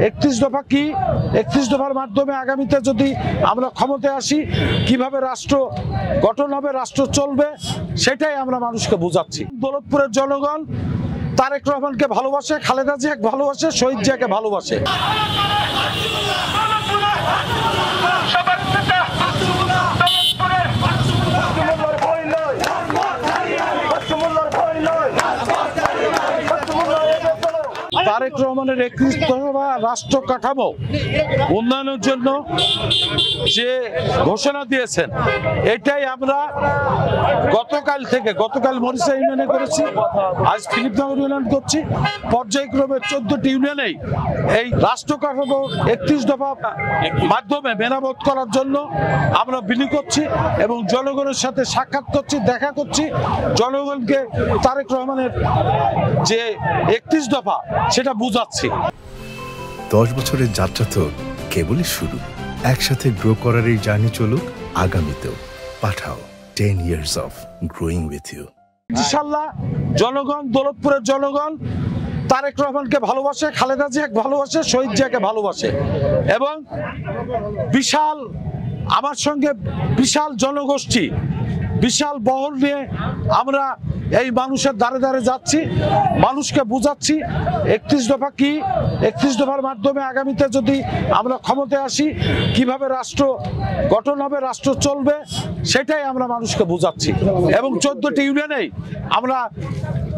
31 দফা কি, 31 দফার মাধ্যমে আগামীতে যদি আমরা ক্ষমতায় আসি কিভাবে রাষ্ট্র গঠন হবে, রাষ্ট্র চলবে, সেটাই আমরা মানুষকে বোঝাচ্ছি। দৌলতপুরের জনগণ তারেক রহমানকে ভালোবাসে, খালেদা জিয়াকে ভালোবাসে, শহীদ জিয়াকে ভালোবাসে। তারেক রহমানের 31 দফা রাষ্ট্র কাঠামো উন্নয়নের জন্য যে ঘোষণা দিয়েছেন, এটাই আমরা গতকাল মরিচা ইউনিয়নে করেছি, আজ ফিলিপনগর ইউনিয়ন করছি, পর্যায়ক্রমে 14টি ইউনিয়নেই এই রাষ্ট্র কাঠামো 31 দফা মাধ্যমে মেরামত করার জন্য আমরা বিলি করছি এবং জনগণের সাথে সাক্ষাৎ করছি, দেখা করছি, জনগণকে তারেক রহমানের যে 31 দফা সেটা বুঝাচ্ছি। 10 বছরের যাত্রা তো কেবলই শুরু। একসাথে গ্রো করার এই জার্নি চলুক আগামীতেও। পাঠাও 10 years of growing with you। ইনশাআল্লাহ জনগণ, দৌলতপুরের জনগণ তারেক রহমানকে ভালোবাসে, খালেদা জিয়াকে ভালোবাসে, শহীদ জিয়াকে ভালোবাসে এবং আমার সঙ্গে বিশাল জনগোষ্ঠী, বিশাল বহর নিয়ে আমরা এই মানুষের দ্বারে দ্বারে যাচ্ছি, মানুষকে বুঝাচ্ছি 31 দফা কি, 31 দফার মাধ্যমে আগামীতে যদি আমরা ক্ষমতায় আসি কিভাবে রাষ্ট্র গঠন হবে, রাষ্ট্র চলবে, সেটাই আমরা মানুষকে বুঝাচ্ছি। এবং 14টি ইউনিয়নেই আমরা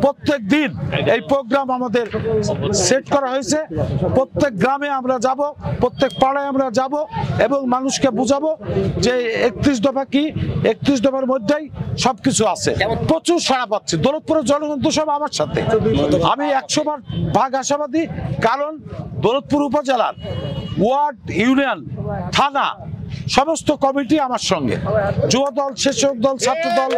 প্রত্যেক দিন এই প্রোগ্রাম আমাদের সেট করা হয়েছে। প্রত্যেক গ্রামে আমরা যাব, প্রত্যেক পাড়ায় আমরা যাব এবং মানুষকে বুঝাবো যে 31 দফা কি, 31 দফার মধ্যেই সবকিছু আছে। প্রচুর সাড়া পাচ্ছি, দৌলতপুরের জনগণ তো সব আমার সাথে। আমি 100% আশাবাদী, কারণ দৌলতপুর উপজেলার ওয়ার্ড, ইউনিয়ন, থানা সমস্ত কমিটি আমার সঙ্গে, যুব দল, স্বেচ্ছাসেবক দল, ছাত্র দল,